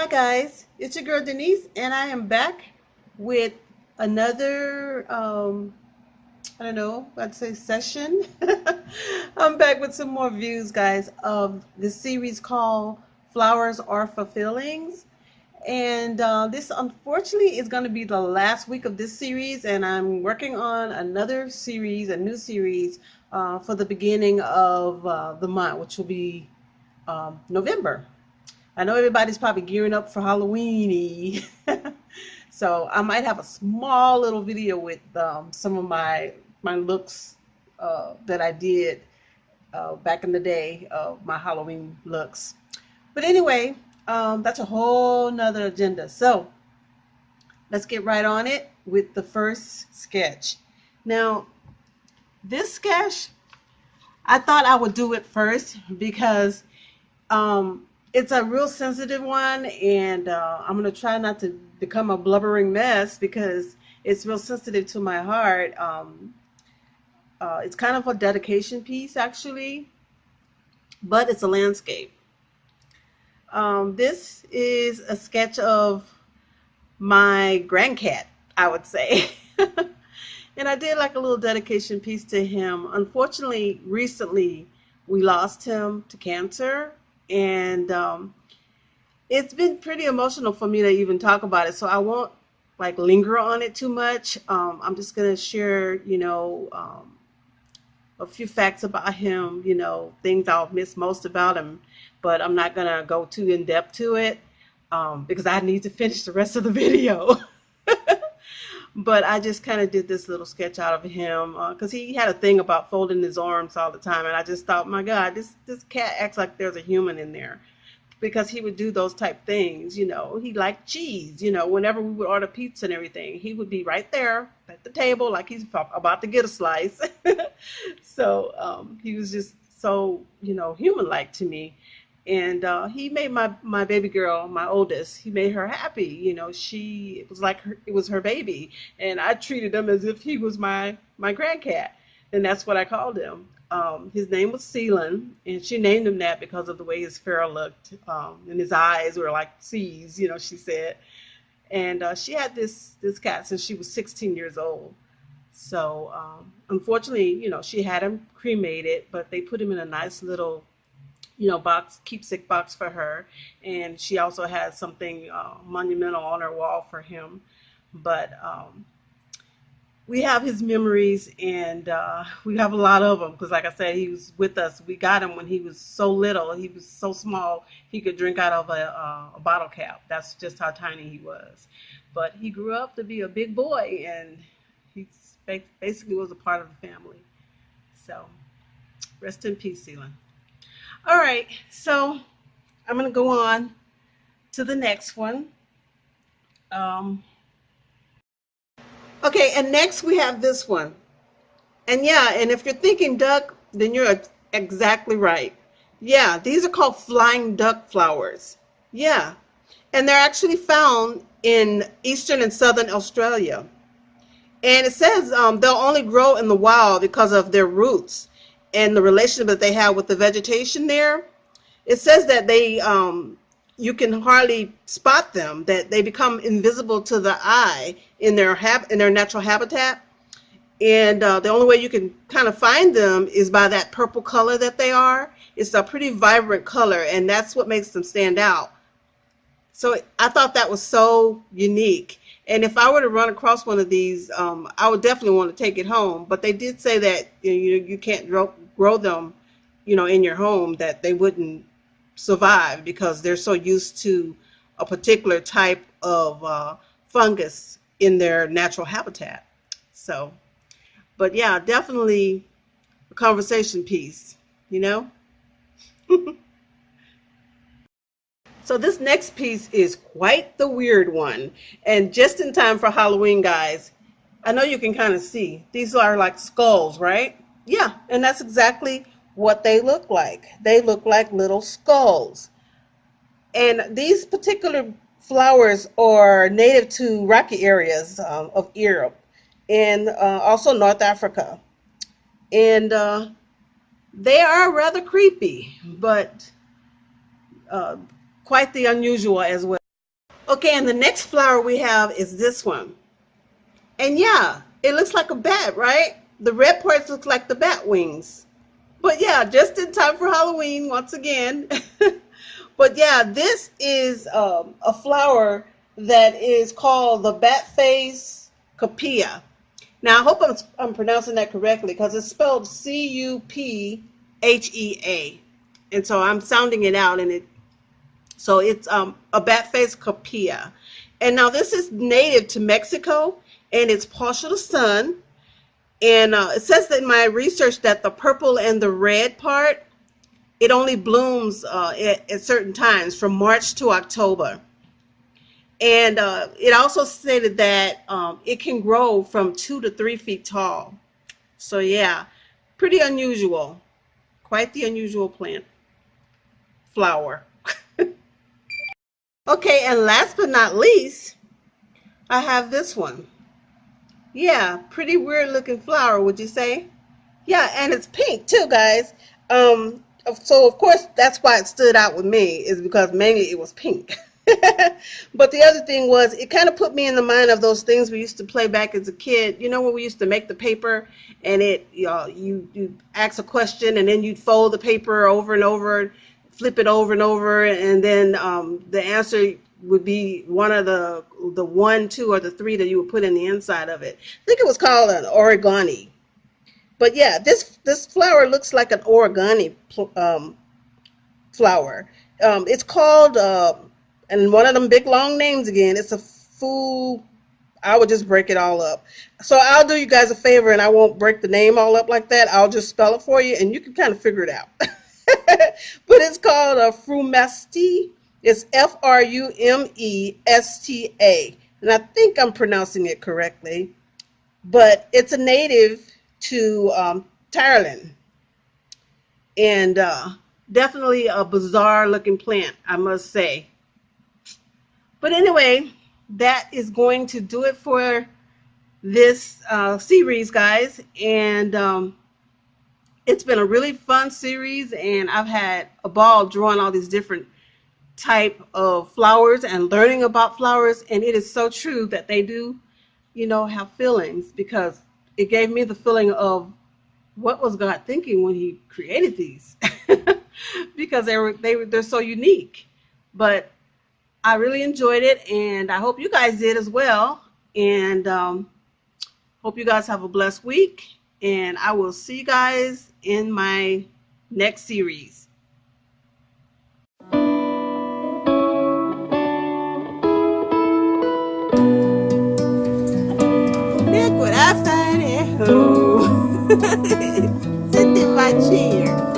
Hi guys, it's your girl Denise, and I am back with another, I don't know, I'd say session. I'm back with some more views, guys, of the series called Flowers Are for Feelings. And this, unfortunately, is going to be the last week of this series, and I'm working on another series, a new series, for the beginning of the month, which will be November. I know everybody's probably gearing up for Halloweeny. So I might have a small little video with some of my looks that I did back in the day of my Halloween looks. But anyway, that's a whole nother agenda. So let's get right on it with the first sketch. Now, this sketch, I thought I would do it first because it's a real sensitive one, and I'm going to try not to become a blubbering mess because it's real sensitive to my heart. It's kind of a dedication piece, actually, but it's a landscape. This is a sketch of my grandcat, I would say. And I did like a little dedication piece to him. Unfortunately, recently we lost him to cancer, and it's been pretty emotional for me to even talk about it, so I won't like linger on it too much. I'm just gonna share, a few facts about him, things I'll miss most about him, but I'm not gonna go too in depth to it because I need to finish the rest of the video. But I just kind of did this little sketch out of him because he had a thing about folding his arms all the time, and I just thought, my God, this cat acts like there's a human in there because he would do those type things. He liked cheese. Whenever we would order pizza and everything, he would be right there at the table like he's about to get a slice. So he was just so, human-like to me. And he made my baby girl, my oldest, he made her happy. It was like it was her baby. And I treated him as if he was my grandcat. And that's what I called him. His name was Seelan, and she named him that because of the way his fur looked, and his eyes were like seas, she said. And she had this cat since she was 16 years old. So unfortunately, she had him cremated, but they put him in a nice little, box, keepsake box for her, and she also had something monumental on her wall for him. But we have his memories, and we have a lot of them because, like I said, he was with us. We got him when he was so little. He was so small he could drink out of a bottle cap. That's just how tiny he was. But he grew up to be a big boy, and he basically was a part of the family. So rest in peace, Celine. All right, so I'm going to go on to the next one. Um, okay, and next we have this one. And yeah, and if you're thinking duck, then you're exactly right. Yeah, these are called flying duck flowers. Yeah, and they're actually found in eastern and southern Australia. And it says they'll only grow in the wild because of their roots and the relationship that they have with the vegetation there. It says that you can hardly spot them, that they become invisible to the eye in their natural habitat. And the only way you can kind of find them is by that purple color that they are. It's a pretty vibrant color, and that's what makes them stand out. So I thought that was so unique. And if I were to run across one of these, I would definitely want to take it home. But they did say that you can't grow them, in your home, that they wouldn't survive because they're so used to a particular type of fungus in their natural habitat. So, but yeah, definitely a conversation piece, you know? So this next piece is quite the weird one. And just in time for Halloween, guys, I know you can kind of see. These are like skulls, right? Yeah, and that's exactly what they look like. They look like little skulls. And these particular flowers are native to rocky areas of Europe and also North Africa. And they are rather creepy, but uh, quite the unusual as well. Okay, and the next flower we have is this one. And yeah, it looks like a bat, right? The red parts look like the bat wings. But yeah, just in time for Halloween once again. But yeah, this is a flower that is called the bat face capilla. Now I hope I'm pronouncing that correctly because it's spelled Cuphea, and so I'm sounding it out, and it's a bat face capilla. And now this is native to Mexico, and it's partial to sun. And it says that in my research that the purple and the red part, it only blooms at certain times from March to October. And it also stated that it can grow from 2 to 3 feet tall. So yeah, pretty unusual. Quite the unusual plant flower. Okay, and last but not least, I have this one. Yeah, pretty weird looking flower, would you say? Yeah, and it's pink too, guys. So of course that's why it stood out with me, is because mainly it was pink. But the other thing was, it kind of put me in the mind of those things we used to play back as a kid. You know, when we used to make the paper, and you ask a question, and then you'd fold the paper over and over, flip it over and over, and then the answer would be one of the one, two, or the three that you would put in the inside of it. I think it was called an origami. But yeah, this flower looks like an origami flower. It's called, and one of them big long names again, it's a fool. I would just break it all up. So I'll do you guys a favor, and I won't break the name all up like that. I'll just spell it for you, and you can kind of figure it out. But it's called a frumesta. It's Frumesta. And I think I'm pronouncing it correctly. But it's a native to Thailand. And definitely a bizarre looking plant, I must say. But anyway, that is going to do it for this series, guys. And it's been a really fun series, and I've had a ball drawing all these different type of flowers and learning about flowers. And it is so true that they do, have feelings, because it gave me the feeling of what was God thinking when he created these. Because they're so unique. But I really enjoyed it, and I hope you guys did as well. And hope you guys have a blessed week, and I will see you guys in my next series. Look what I find at home. Sit in my chair.